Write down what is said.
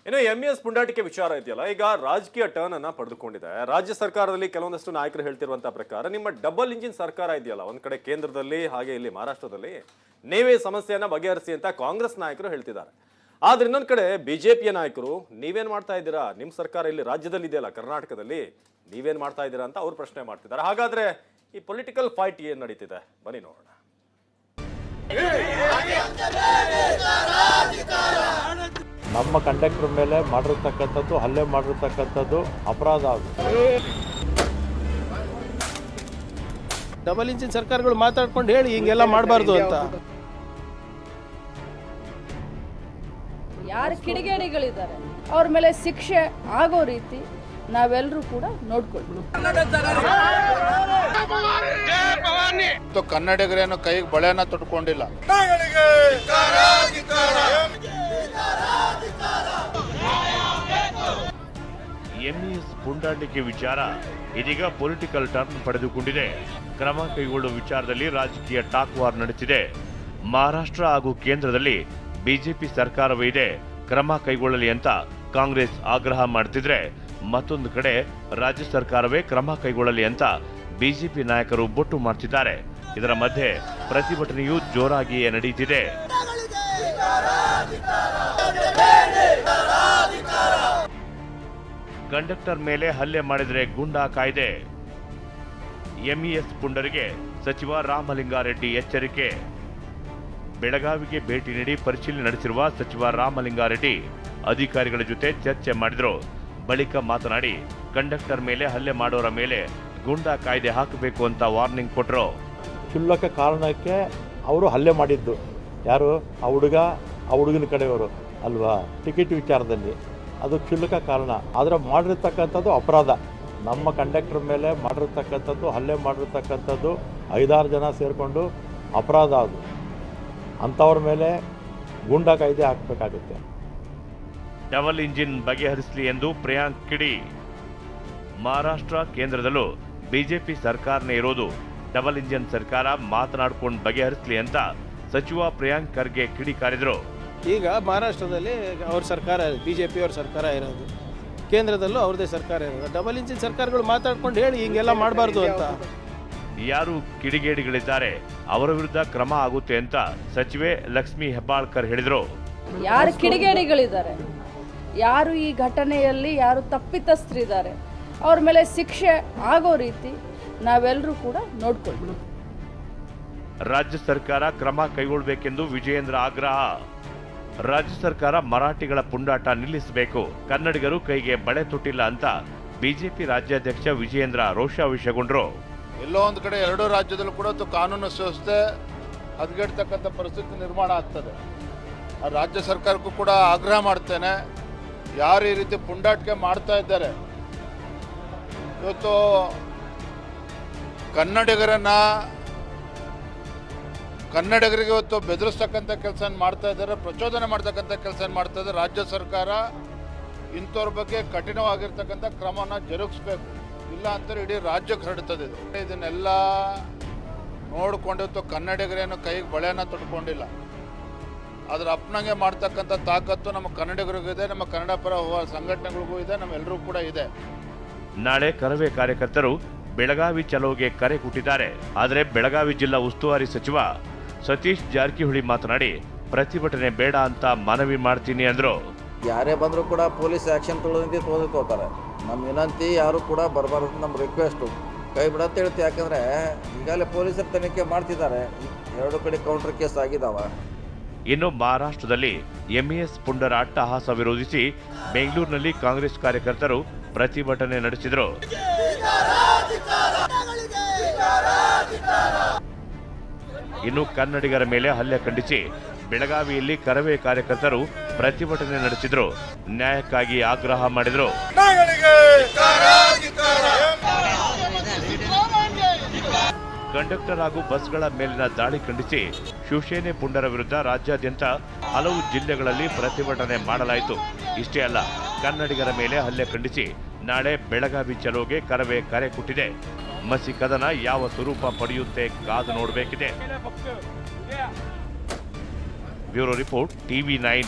ಇನ್ನು ಎಂಇಎಸ್ ಪುಂಡಾಟಿಕೆ ವಿಚಾರ ಇದೆಯಲ್ಲ, ಈಗ ರಾಜಕೀಯ ಟರ್ನ್ ಅನ್ನ ಪಡೆದುಕೊಂಡಿದೆ. ರಾಜ್ಯ ಸರ್ಕಾರದಲ್ಲಿ ಕೆಲವೊಂದಷ್ಟು ನಾಯಕರು ಹೇಳ್ತಿರುವಂತಹ ಪ್ರಕಾರ ನಿಮ್ಮ ಡಬಲ್ ಇಂಜಿನ್ ಸರ್ಕಾರ ಇದೆಯಲ್ಲ, ಒಂದ್ ಕಡೆ ಕೇಂದ್ರದಲ್ಲಿ ಹಾಗೆ ಇಲ್ಲಿ ಮಹಾರಾಷ್ಟ್ರದಲ್ಲಿ ನೀವೇ ಸಮಸ್ಯೆಯನ್ನ ಬಗೆಹರಿಸಿ ಅಂತ ಕಾಂಗ್ರೆಸ್ ನಾಯಕರು ಹೇಳ್ತಿದ್ದಾರೆ. ಆದ್ರೆ ಇನ್ನೊಂದ್ ಕಡೆ ಬಿಜೆಪಿಯ ನಾಯಕರು ನೀವೇನ್ ಮಾಡ್ತಾ ಇದ್ದೀರಾ, ನಿಮ್ ಸರ್ಕಾರ ಇಲ್ಲಿ ರಾಜ್ಯದಲ್ಲಿ ಇದೆಯಲ್ಲ ಕರ್ನಾಟಕದಲ್ಲಿ, ನೀವೇನ್ ಮಾಡ್ತಾ ಇದ್ದೀರಾ ಅಂತ ಅವ್ರು ಪ್ರಶ್ನೆ ಮಾಡ್ತಿದ್ದಾರೆ. ಹಾಗಾದ್ರೆ ಈ ಪೊಲಿಟಿಕಲ್ ಫೈಟ್ ಏನ್ ನಡೀತಿದೆ ಬನ್ನಿ ನೋಡೋಣ. ನಮ್ಮ ಕಂಡಕ್ಟರ್ ಮೇಲೆ ಮಾಡಿರ್ತಕ್ಕಂಥದ್ದು, ಹಲ್ಲೆ ಮಾಡಿರ್ತಕ್ಕಂಥದ್ದು ಅಪರಾಧ. ಡಬಲ್ ಇಂಜಿನ್ ಸರ್ಕಾರಗಳು ಮಾತಾಡ್ಕೊಂಡು ಹೇಳಿ ಹಿಂಗೆಲ್ಲ ಮಾಡಬಾರ್ದು ಅಂತ. ಯಾರು ಕಿಡಿಗೇಡಿಗಳಿದ್ದಾರೆ ಅವ್ರ ಮೇಲೆ ಶಿಕ್ಷೆ ಆಗೋ ರೀತಿ ನಾವೆಲ್ಲರೂ ಕೂಡ ನೋಡ್ಕೊಳ್ತೀವಿ. ಕನ್ನಡಿಗರೇನು ಕೈಗೆ ಬಳೆನ ತೊಟ್ಕೊಂಡಿಲ್ಲ. ಎಂಇಎಸ್ ಪುಂಡಾಟಿಕೆ ವಿಚಾರ ಇದೀಗ ಪೊಲಿಟಿಕಲ್ ಟರ್ನ್ ಪಡೆದುಕೊಂಡಿದೆ. ಕ್ರಮ ಕೈಗೊಳ್ಳುವ ವಿಚಾರದಲ್ಲಿ ರಾಜಕೀಯ ಟಾಕ್ ವಾರ್ ನಡೆಸಿದೆ. ಮಹಾರಾಷ್ಟ್ರ ಹಾಗೂ ಕೇಂದ್ರದಲ್ಲಿ ಬಿಜೆಪಿ ಸರ್ಕಾರವೇ ಇದೆ, ಕ್ರಮ ಕೈಗೊಳ್ಳಲಿ ಅಂತ ಕಾಂಗ್ರೆಸ್ ಆಗ್ರಹ ಮಾಡುತ್ತಿದ್ರೆ, ಮತ್ತೊಂದು ಕಡೆ ರಾಜ್ಯ ಸರ್ಕಾರವೇ ಕ್ರಮ ಕೈಗೊಳ್ಳಲಿ ಅಂತ ಬಿಜೆಪಿ ನಾಯಕರು ಬೊಟ್ಟು ಮಾಡ್ತಿದ್ದಾರೆ. ಇದರ ಮಧ್ಯೆ ಪ್ರತಿಭಟನೆಯೂ ಜೋರಾಗಿಯೇ ನಡೆಯುತ್ತಿದೆ. ಕಂಡಕ್ಟರ್ ಮೇಲೆ ಹಲ್ಲೆ ಮಾಡಿದರೆ ಗೂಂಡಾ ಕಾಯ್ದೆ. ಎಂಇಎಸ್ ಪುಂಡರಿಗೆ ಸಚಿವ ರಾಮಲಿಂಗಾರೆಡ್ಡಿ ಎಚ್ಚರಿಕೆ. ಬೆಳಗಾವಿಗೆ ಭೇಟಿ ನೀಡಿ ಪರಿಶೀಲನೆ ನಡೆಸಿರುವ ಸಚಿವ ರಾಮಲಿಂಗಾರೆಡ್ಡಿ ಅಧಿಕಾರಿಗಳ ಜೊತೆ ಚರ್ಚೆ ಮಾಡಿದ್ರು. ಬಳಿಕ ಮಾತನಾಡಿ ಕಂಡಕ್ಟರ್ ಮೇಲೆ ಹಲ್ಲೆ ಮಾಡೋರ ಮೇಲೆ ಗೂಂಡಾ ಕಾಯ್ದೆ ಹಾಕಬೇಕು ಅಂತ ವಾರ್ನಿಂಗ್ ಕೊಟ್ಟರು. ಕ್ಷುಲ್ಲಕ ಕಾರಣಕ್ಕೆ ಅವರು ಹಲ್ಲೆ ಮಾಡಿದ್ದು. ಯಾರು? ಆ ಹುಡುಗನ ಕಡೆಯವರು ಅಲ್ವಾ? ಟಿಕೆಟ್ ವಿಚಾರದಲ್ಲಿ ಅದು ಕ್ಷುಲ್ಲಕ ಕಾರಣ. ಆದರೆ ಮಾಡಿರ್ತಕ್ಕಂಥದ್ದು ಅಪರಾಧ. ನಮ್ಮ ಕಂಡಕ್ಟರ್ ಮೇಲೆ ಮಾಡಿರ್ತಕ್ಕಂಥದ್ದು, ಹಲ್ಲೆ ಮಾಡಿರ್ತಕ್ಕಂಥದ್ದು 5-6 ಜನ ಸೇರಿಕೊಂಡು ಅಪರಾಧ. ಅದು ಅಂಥವ್ರ ಮೇಲೆ ಗೂಂಡಾ ಕಾಯ್ದೆ ಹಾಕಬೇಕಾಗುತ್ತೆ. ಡಬಲ್ ಇಂಜಿನ್ ಬಗೆಹರಿಸಲಿ ಎಂದು ಪ್ರಿಯಾಂಕ್ ಕಿಡಿ. ಮಹಾರಾಷ್ಟ್ರ ಕೇಂದ್ರದಲ್ಲೂ ಬಿಜೆಪಿ ಸರ್ಕಾರನೇ ಇರೋದು, ಡಬಲ್ ಇಂಜಿನ್ ಸರ್ಕಾರ ಮಾತನಾಡ್ಕೊಂಡು ಬಗೆಹರಿಸಲಿ ಅಂತ ಸಚಿವ ಪ್ರಿಯಾಂಕ್ ಖರ್ಗೆ ಕಿಡಿಕಾರಿದ್ರು. ಈಗ ಮಹಾರಾಷ್ಟ್ರದಲ್ಲಿ ಅವ್ರ ಸರ್ಕಾರ, ಬಿಜೆಪಿ ಅವ್ರ ಸರ್ಕಾರ ಇರೋದು, ಕೇಂದ್ರದಲ್ಲೂ ಅವ್ರದೇ ಸರ್ಕಾರ ಇರೋದು. ಡಬಲ್ ಇಂಜಿನ್ ಸರ್ಕಾರಗಳು ಮಾತಾಡ್ಕೊಂಡು ಹೇಳಿ ಹಿಂಗೆಲ್ಲ ಮಾಡಬಾರ್ದು ಅಂತ. ಯಾರು ಕಿಡಿಗೇಡಿಗಳಿದ್ದಾರೆ ಅವರ ವಿರುದ್ಧ ಕ್ರಮ ಆಗುತ್ತೆ ಅಂತ ಸಚಿವೆ ಲಕ್ಷ್ಮಿ ಹೆಬ್ಬಾಳ್ಕರ್ ಹೇಳಿದರು. ಯಾರು ಕಿಡಿಗೇಡಿಗಳಿದ್ದಾರೆ, ಯಾರು ಈ ಘಟನೆಯಲ್ಲಿ ಯಾರು ತಪ್ಪಿತಸ್ಥರಿದ್ದಾರೆ ಅವ್ರ ಮೇಲೆ ಶಿಕ್ಷೆ ಆಗೋ ರೀತಿ ನಾವೆಲ್ಲರೂ ಕೂಡ ನೋಡ್ಕೊಳ್ತೀವಿ. ರಾಜ್ಯ ಸರ್ಕಾರ ಕ್ರಮ ಕೈಗೊಳ್ಳಬೇಕೆಂದು ವಿಜಯೇಂದ್ರ ಆಗ್ರಹ. ರಾಜ್ಯ ಸರ್ಕಾರ ಮರಾಠಿಗಳ ಪುಂಡಾಟ ನಿಲ್ಲಿಸಬೇಕು, ಕನ್ನಡಿಗರು ಕೈಗೆ ಬಳೆ ತೊಟ್ಟಿಲ್ಲ ಅಂತ ಬಿಜೆಪಿ ರಾಜ್ಯಾಧ್ಯಕ್ಷ ವಿಜಯೇಂದ್ರ ರೋಷಾವಿಷಗೊಂಡ್ರು. ಎಲ್ಲೋ ಒಂದು ಕಡೆ ಎರಡೂ ರಾಜ್ಯದಲ್ಲೂ ಕೂಡ ಕಾನೂನು ವ್ಯವಸ್ಥೆ ಹದಗೆಡ್ತಕ್ಕಂಥ ಪರಿಸ್ಥಿತಿ ನಿರ್ಮಾಣ ಆಗ್ತದೆ. ಆ ರಾಜ್ಯ ಸರ್ಕಾರಕ್ಕೂ ಕೂಡ ಆಗ್ರಹ ಮಾಡ್ತೇನೆ, ಯಾರು ಈ ರೀತಿ ಪುಂಡಾಟಿಕೆ ಮಾಡ್ತಾ ಇದ್ದಾರೆ, ಇವತ್ತು ಕನ್ನಡಿಗರಿಗೆ ಇವತ್ತು ಬೆದರಿಸ್ತಕ್ಕಂಥ ಕೆಲಸ ಮಾಡ್ತಾ ಇದ್ದಾರೆ, ಪ್ರಚೋದನೆ ಮಾಡ್ತಕ್ಕಂಥ ಕೆಲಸ ಮಾಡ್ತಾ ಇದ್ದಾರೆ. ರಾಜ್ಯ ಸರ್ಕಾರ ಇಂಥವ್ರ ಬಗ್ಗೆ ಕಠಿಣವಾಗಿರ್ತಕ್ಕಂಥ ಕ್ರಮನ ಜರುಗಿಸ್ಬೇಕು, ಇಲ್ಲ ಅಂತಾರೆ ಇಡೀ ರಾಜ್ಯಕ್ಕೆ ಹರಡ್ತದೆ. ಇದನ್ನೆಲ್ಲ ನೋಡಿಕೊಂಡಿತ್ತು ಕನ್ನಡಿಗರೇನು ಕೈಗೆ ಬಳೆನ ತೊಟ್ಕೊಂಡಿಲ್ಲ. ಅದ್ರ ಅಪ್ಪನಂಗೆ ಮಾಡ್ತಕ್ಕಂಥ ತಾಕತ್ತು ನಮ್ಮ ಕನ್ನಡಿಗರಿಗೂ ಇದೆ, ನಮ್ಮ ಕನ್ನಡ ಪರ ಸಂಘಟನೆಗಳಿಗೂ ಇದೆ, ನಮ್ಮೆಲ್ಲರೂ ಕೂಡ ಇದೆ. ನಾಳೆ ಕರವೇ ಕಾರ್ಯಕರ್ತರು ಬೆಳಗಾವಿ ಚಲೋಗೆ ಕರೆ ಕೊಟ್ಟಿದ್ದಾರೆ. ಆದರೆ ಬೆಳಗಾವಿ ಜಿಲ್ಲಾ ಉಸ್ತುವಾರಿ ಸಚಿವ ಸತೀಶ್ ಜಾರಕಿಹೊಳಿ ಮಾತನಾಡಿ ಪ್ರತಿಭಟನೆ ಬೇಡ ಅಂತ ಮನವಿ ಮಾಡ್ತೀನಿ ಅಂದ್ರು. ಯಾರೇ ಬಂದರೂ ಕೂಡ ಪೊಲೀಸ್ ಆ್ಯಕ್ಷನ್ ತಗೋತಾರೆ. ನಮ್ಮ ವಿನಂತಿ ಯಾರು ಕೂಡ ಬರಬಾರ್ದು, ನಮ್ಮ ರಿಕ್ವೆಸ್ಟು ಕೈ ಬಿಡಂತ ಹೇಳ್ತೀವಿ. ಯಾಕಂದರೆ ಈಗಾಗಲೇ ಪೊಲೀಸರು ತನಿಖೆ ಮಾಡ್ತಿದ್ದಾರೆ, 2 ಕಡೆ ಕೌಂಟರ್ ಕೇಸ್ ಆಗಿದ್ದಾವೆ. ಇನ್ನು ಮಹಾರಾಷ್ಟ್ರದಲ್ಲಿ ಎಂಇಎಸ್ ಪುಂಡರ ಅಟ್ಟಹಾಸ ವಿರೋಧಿಸಿ ಬೆಂಗಳೂರಿನಲ್ಲಿ ಕಾಂಗ್ರೆಸ್ ಕಾರ್ಯಕರ್ತರು ಪ್ರತಿಭಟನೆ ನಡೆಸಿದರು. ಇನ್ನು ಕನ್ನಡಿಗರ ಮೇಲೆ ಹಲ್ಲೆ ಖಂಡಿಸಿ ಬೆಳಗಾವಿಯಲ್ಲಿ ಕರವೇ ಕಾರ್ಯಕರ್ತರು ಪ್ರತಿಭಟನೆ ನಡೆಸಿದರು. ನ್ಯಾಯಕ್ಕಾಗಿ ಆಗ್ರಹ ಮಾಡಿದರು. ಕಂಡಕ್ಟರ್ ಹಾಗೂ ಬಸ್ಗಳ ಮೇಲಿನ ದಾಳಿ ಖಂಡಿಸಿ ಶಿವಸೇನೆ ಪುಂಡರ ವಿರುದ್ಧ ರಾಜ್ಯಾದ್ಯಂತ ಹಲವು ಜಿಲ್ಲೆಗಳಲ್ಲಿ ಪ್ರತಿಭಟನೆ ಮಾಡಲಾಯಿತು. ಇಷ್ಟೇ ಅಲ್ಲ, ಕನ್ನಡಿಗರ ಮೇಲೆ ಹಲ್ಲೆ ಖಂಡಿಸಿ ನಾಳೆ ಬೆಳಗಾವಿ ಚಲೋಗೆ ಕರವೇ ಕರೆ ಕೊಟ್ಟಿದೆ. ಮಸಿ ಕದನ ಯಾವ ಸ್ವರೂಪ ಪಡೆಯುತ್ತೆ ಕಾದು ನೋಡಬೇಕಿದೆ. Bureau report, TV9.